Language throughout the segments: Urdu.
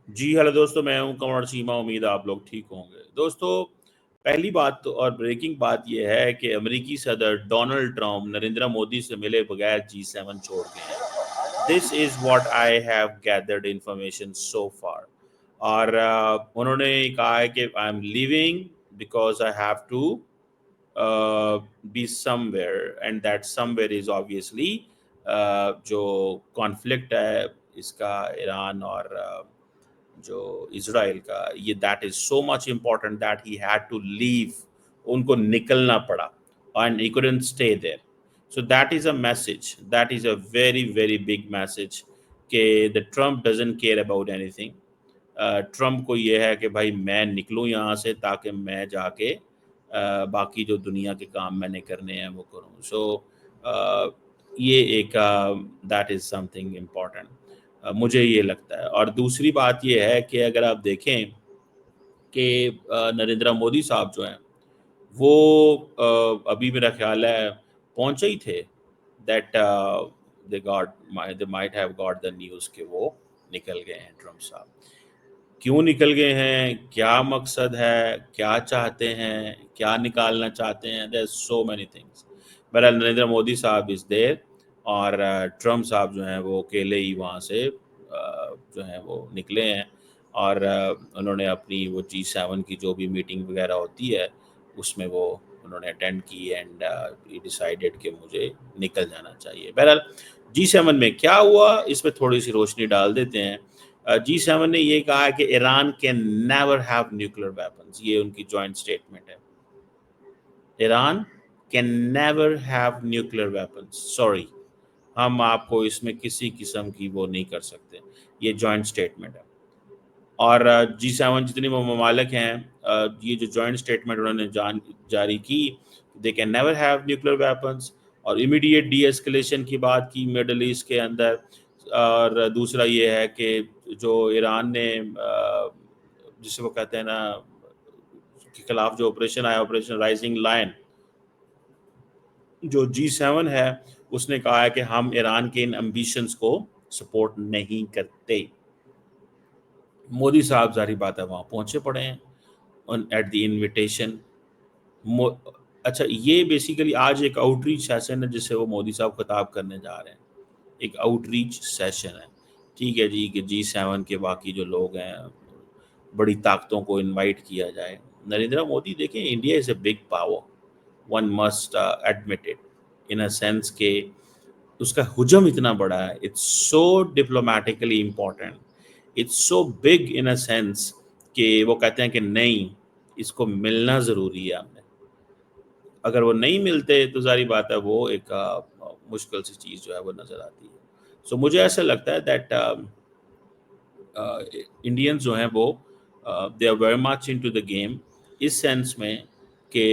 جی ہیلو دوستو، میں ہوں کمر سیما، امید آپ لوگ ٹھیک ہوں گے۔ دوستو، پہلی بات تو اور بریکنگ بات یہ ہے کہ امریکی صدر ڈونلڈ ٹرمپ نریندر مودی سے ملے بغیر G7 چھوڑ گئے ہیں۔ This is what I have gathered information so far. اور انہوں نے کہا ہے کہ I am leaving because I have to be somewhere and that somewhere is obviously جو کانفلکٹ ہے اس کا ایران اور جو اسرائیل کا، یہ that is so much important that he had to leave, ان کو نکلنا پڑا and he couldn't stay there. So that is a message, that is a very very big message کہ the Trump doesn't care about anything. Trump کو یہ ہے کہ بھائی میں نکلوں یہاں سے تاکہ میں جا کے باقی جو دنیا کے کام میں نے کرنے ہیں وہ کروں. سو یہ ایک that is some thing important, مجھے یہ لگتا ہے. اور دوسری بات یہ ہے کہ اگر آپ دیکھیں کہ نریندر مودی صاحب جو ہیں وہ ابھی میرا خیال ہے پہنچے ہی تھے that they might have got the news کہ وہ نکل گئے ہیں. ٹرمپ صاحب کیوں نکل گئے ہیں، کیا مقصد ہے، کیا چاہتے ہیں، کیا نکالنا چاہتے ہیں، there's so many things. بہرحال نریندر مودی صاحب از دیر اور ٹرمپ صاحب جو ہیں وہ اکیلے ہی وہاں سے جو ہیں وہ نکلے ہیں. اور انہوں نے اپنی وہ G7 کی جو بھی میٹنگ وغیرہ ہوتی ہے اس میں وہ انہوں نے اٹینڈ کی اینڈ ڈیسائیڈڈ کہ مجھے نکل جانا چاہیے. بہرحال G7 میں کیا ہوا اس پہ تھوڑی سی روشنی ڈال دیتے ہیں. G7 نے یہ کہا کہ Iran can never have nuclear weapons, یہ ان کی جوائنٹ سٹیٹمنٹ ہے. Iran can never have nuclear weapons, sorry, ہم آپ کو اس میں کسی قسم کی وہ نہیں کر سکتے، یہ جوائنٹ سٹیٹمنٹ ہے. اور G7 جتنے وہ ممالک ہیں یہ جو جوائنٹ سٹیٹمنٹ انہوں نے جاری کی، they can never have nuclear weapons, اور امیڈیٹ ڈی ایسکلیشن کی بات کی مڈل ایسٹ کے اندر. اور دوسرا یہ ہے کہ جو ایران نے جسے وہ کہتے ہیں نا کے خلاف جو آپریشن آیا، آپریشن رائزنگ لائن، جو G7 ہے اس نے کہا ہے کہ ہم ایران کے ان امبیشنز کو سپورٹ نہیں کرتے. مودی صاحب ظاہری بات ہے وہاں پہنچے پڑے ہیں ایٹ دی انویٹیشن. اچھا، یہ بیسیکلی آج ایک آؤٹ ریچ سیشن ہے جسے وہ مودی صاحب خطاب کرنے جا رہے ہیں. ایک آؤٹ ریچ سیشن ہے، ٹھیک ہے جی، کہ G7 کے باقی جو لوگ ہیں بڑی طاقتوں کو انوائٹ کیا جائے. نریندر مودی دیکھیں، India is a big power, one must admit it, in a sense کہ اس کا حجم اتنا بڑا ہے. It's so diplomatically important, it's so big in a sense کہ وہ کہتے ہیں کہ نہیں، اس کو ملنا ضروری ہے. ہم نے اگر وہ نہیں ملتے تو ظاہری بات ہے وہ ایک مشکل سی چیز جو ہے وہ نظر آتی ہے. سو مجھے ایسا لگتا ہے دیٹ انڈینز جو ہیں وہ they are very much into the game, اس سینس میں کہ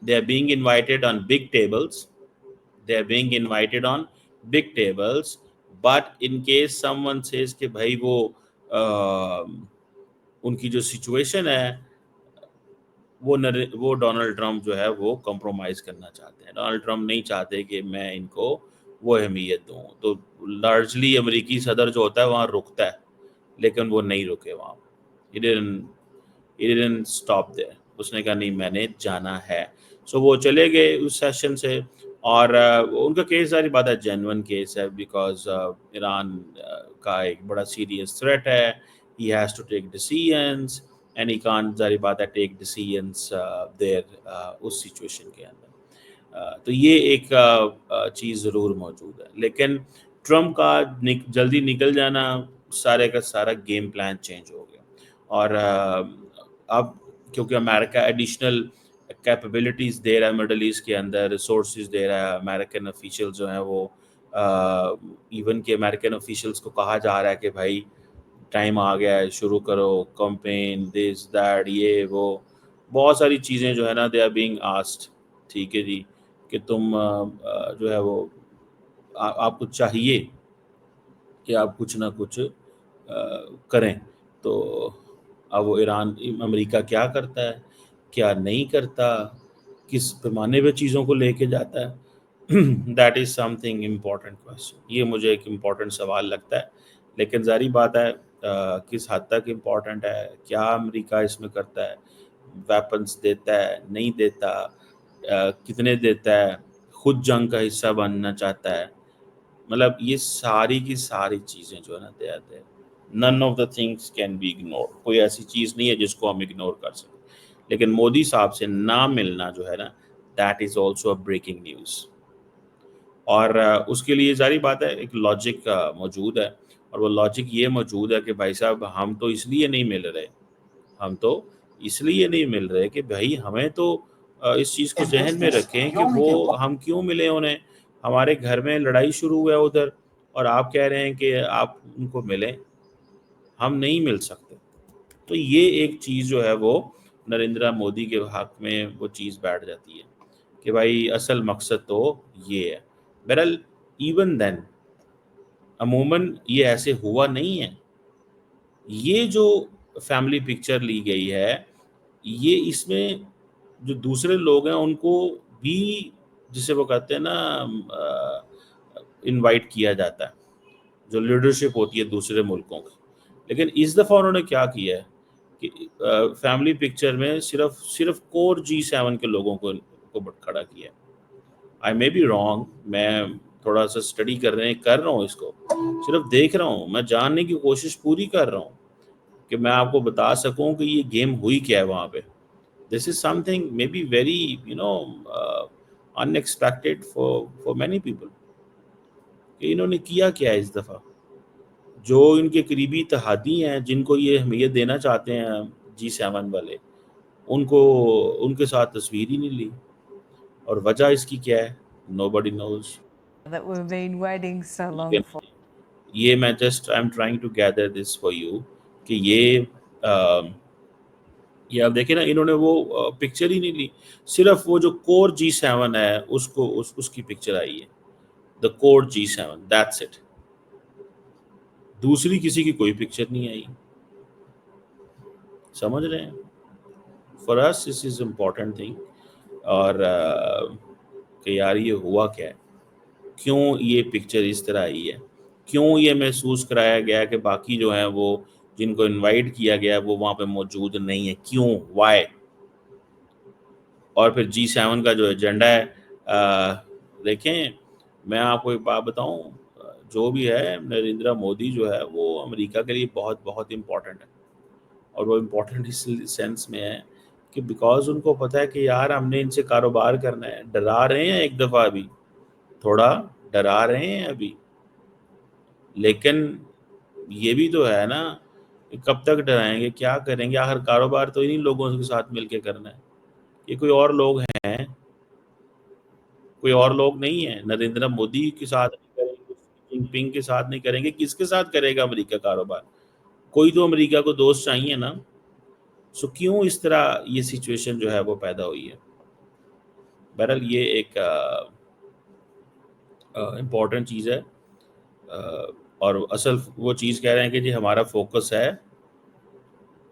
they are being invited on big tables, they are being invited on big tables, but in case someone says کہ بھائی وہ ان کی جو سچویشن ہے وہ ڈونلڈ ٹرمپ جو ہے وہ کمپرومائز کرنا چاہتے ہیں. ڈونلڈ ٹرمپ نہیں چاہتے کہ میں ان کو وہ اہمیت دوں، تو لارجلی امریکی صدر جو ہوتا ہے وہاں رکتا ہے، لیکن وہ نہیں رکے وہاں. He didn't stop there. اس نے کہا نہیں، میں نے جانا ہے. سو وہ چلے گئے اس سیشن سے. اور ان کا کیس ساری بات ہے جینون کیس ہے، بیکاز ایران کا ایک بڑا سیریس تھریٹ ہے. He has to take decisions and he can't, ظاہری بات ہے، ٹیک ڈیسیژنس دیر اس سچویشن کے اندر. تو یہ ایک چیز ضرور موجود ہے. لیکن ٹرمپ کا جلدی نکل جانا، سارے کا سارا گیم پلان چینج ہو گیا. اور اب کیونکہ امریکہ ایڈیشنل کیپبلٹیز دے رہا ہے مڈل ایسٹ کے اندر، ریسورسز دے رہا ہے. امریکن آفیشیل جو ہیں وہ ایون کہ امریکن آفیشیلس کو کہا جا رہا ہے کہ بھائی ٹائم آ گیا ہے، شروع کرو کمپین، دس دیٹ، یہ وہ بہت ساری چیزیں جو ہے نا دے آر بینگ آسکڈ. ٹھیک ہے جی، کہ تم جو ہے وہ آپ کو چاہیے کہ آپ کچھ نہ کچھ کریں. تو اب وہ امریکہ کیا کرتا ہے، کیا نہیں کرتا، کس پیمانے پہ چیزوں کو لے کے جاتا ہے، that is some thing important question. یہ مجھے ایک امپورٹنٹ سوال لگتا ہے. لیکن ظاہری بات ہے کس حد تک امپورٹنٹ ہے، کیا امریکہ اس میں کرتا ہے، ویپنز دیتا ہے نہیں دیتا، کتنے دیتا ہے، خود جنگ کا حصہ بننا چاہتا ہے، مطلب یہ ساری کی ساری چیزیں جو ہے نا they none of the things can be ignore, کوئی ایسی چیز نہیں ہے جس کو ہم اگنور کر سکیں، لیکن مودی صاحب سے نہ ملنا جو ہے نا that is also a breaking news, اور اس کے لیے ظاہری بات ہے ایک لاجک موجود ہے، اور وہ لاجک یہ موجود ہے کہ بھائی صاحب ہم تو اس لیے نہیں مل رہے، ہم تو اس لیے نہیں مل رہے کہ بھائی ہمیں تو اس چیز کو ذہن میں رکھیں کہ وہ ہم کیوں ملے انہیں، ہمارے گھر میں لڑائی شروع ہوا ہے ادھر، اور آپ کہہ رہے ہیں کہ آپ ان کو ملیں، ہم نہیں مل سکتے۔ تو یہ ایک چیز جو ہے وہ نریندر مودی کے حق میں وہ چیز بیٹھ جاتی ہے کہ بھائی اصل مقصد تو یہ ہے۔ بہرحال ایون دین عموماً یہ ایسے ہوا نہیں ہے، یہ جو فیملی پکچر لی گئی ہے یہ اس میں جو دوسرے لوگ ہیں ان کو بھی جسے وہ کہتے ہیں نا انوائٹ کیا جاتا ہے، جو لیڈرشپ ہوتی ہے دوسرے ملکوں کی، لیکن اس دفعہ انہوں نے کیا کیا ہے کہ فیملی پکچر میں صرف کور G7 کے لوگوں کو کھڑا کیا ہے۔ آئی مے بی رانگ، میں تھوڑا سا اسٹڈی کر رہا ہوں، اس کو صرف دیکھ رہا ہوں، میں جاننے کی کوشش پوری کر رہا ہوں کہ میں آپ کو بتا سکوں کہ یہ گیم ہوئی کیا ہے وہاں پہ۔ This is something may be very unexpected for many people, کہ انہوں نے کیا کیا ہے اس دفعہ۔ جو ان کے قریبی اتحادی ہیں جن کو یہ اہمیت دینا چاہتے ہیں G7 والے، ان کے ساتھ تصویر ہی نہیں لی، اور وجہ اس کی کیا ہے nobody knows۔ that we've been waiting so long for. یہ میں just I am trying to gather this for you کہ یہ آپ دیکھیں نا انہوں نے وہ پکچر ہی نہیں لی، صرف وہ جو کور G7 ہے اس کی پکچر آئی ہے، دا کور G7 دیٹس اٹ، دوسری کسی کی کوئی پکچر نہیں آئی۔ سمجھ رہے ہیں؟ For us this is important thing, اور کہ یار یہ ہوا کیا ہے، کیوں یہ پکچر اس طرح آئی ہے، کیوں یہ محسوس کرایا گیا کہ باقی جو ہیں وہ جن کو انوائٹ کیا گیا وہ وہاں پہ موجود نہیں ہے، کیوں، وائی؟ اور پھر G7 کا جو ایجنڈا ہے دیکھیں میں آپ کو ایک بات بتاؤں، جو بھی ہے نریندر مودی جو ہے وہ امریکہ کے لیے بہت بہت امپورٹنٹ ہے، اور وہ امپورٹنٹ اس سینس میں ہے کہ بیکاز ان کو پتہ ہے کہ یار ہم نے ان سے کاروبار کرنا ہے، ڈرا رہے ہیں ایک دفعہ ابھی، تھوڑا ڈرا رہے ہیں ابھی، لیکن یہ بھی تو ہے نا کہ کب تک ڈرائیں گے، کیا کریں گے، آخر کاروبار تو انہیں لوگوں کے ساتھ مل کے کرنا ہے، یہ کوئی اور لوگ ہیں، کوئی اور لوگ نہیں ہیں، نریندر مودی کے ساتھ نہیں کریں گے، جن پنگ کے ساتھ نہیں کریں گے، کس کے ساتھ کرے گا امریکہ کاروبار؟ کوئی تو امریکہ کو دوست چاہیے نا۔ سو کیوں اس طرح یہ سچویشن جو ہے وہ پیدا ہوئی ہے؟ بہرحال یہ ایک امپورٹنٹ چیز ہے، اور اصل وہ چیز کہہ رہے ہیں کہ جی ہمارا فوکس ہے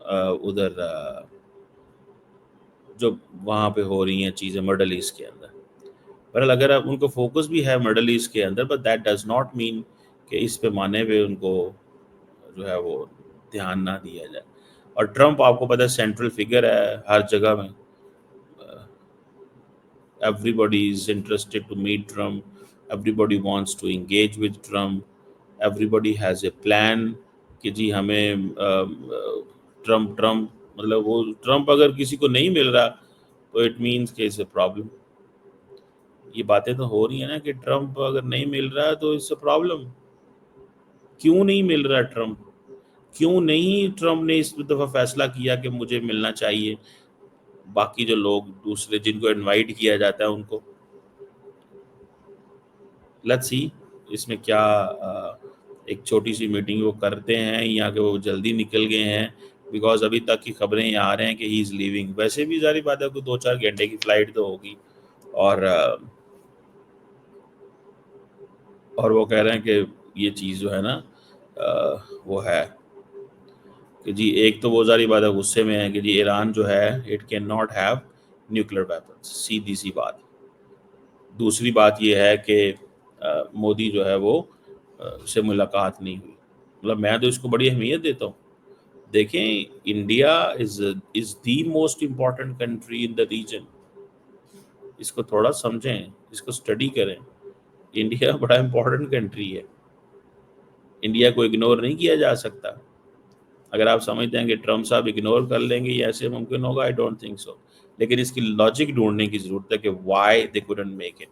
ادھر جو وہاں پہ ہو رہی ہیں چیزیں مڈل ایسٹ کے اندر۔ بہرحال اگر اب ان کو فوکس بھی ہے مڈل ایسٹ کے اندر، but that does not mean کہ اس پیمانے پہ ان کو جو ہے وہ دھیان نہ دیا جائے۔ اور ٹرمپ آپ کو پتہ ہے سینٹرل فگر ہے ہر جگہ میں، everybody is interested to meet Trump, everybody wants to engage with Trump, everybody has a plan کہ جی ہمیں ٹرمپ مطلب وہ ٹرمپ اگر کسی کو نہیں مل رہا تو اٹ مینس کہ اٹس اے پرابلم۔ یہ باتیں تو ہو رہی ہیں نا کہ ٹرمپ اگر نہیں مل رہا تو اٹس اے پرابلم۔ کیوں نہیں مل رہا ٹرمپ؟ کیوں نہیں ٹرمپ نے اس دفعہ فیصلہ کیا کہ مجھے ملنا چاہیے، باقی جو لوگ دوسرے جن کو انوائٹ کیا جاتا ہے ان کو؟ لیٹس سی اس میں کیا ایک چھوٹی سی میٹنگ وہ کرتے ہیں یا کہ وہ جلدی نکل گئے ہیں، بیکاز ابھی تک کی خبریں یہ آ رہے ہیں کہ ہی از لیونگ۔ ویسے بھی ظاہری بات ہے کوئی 2-4 گھنٹے کی فلائٹ تو ہوگی، اور وہ کہہ رہے ہیں کہ یہ چیز جو ہے نا وہ ہے کہ جی ایک تو وہ ظاہری بات ہے غصے میں ہے کہ جی ایران جو ہے it can not have nuclear weapons, سیدھی سی بات۔ دوسری بات یہ ہے کہ مودی جو ہے وہ سے ملاقات نہیں ہوئی، مطلب میں تو اس کو بڑی اہمیت دیتا ہوں. دیکھیں India is the most important country in the region. اس کو تھوڑا سمجھیں, اس کو اسٹڈی کریں. انڈیا بڑا امپورٹنٹ کنٹری ہے, انڈیا کو اگنور نہیں کیا جا سکتا. اگر آپ سمجھتے ہیں کہ ٹرمپ صاحب اگنور کر لیں گے یہ ایسے ممکن ہوگا, آئی ڈونٹ تھنک سو. لیکن اس کی لاجک ڈھونڈنے کی ضرورت ہے کہ why they couldn't make it.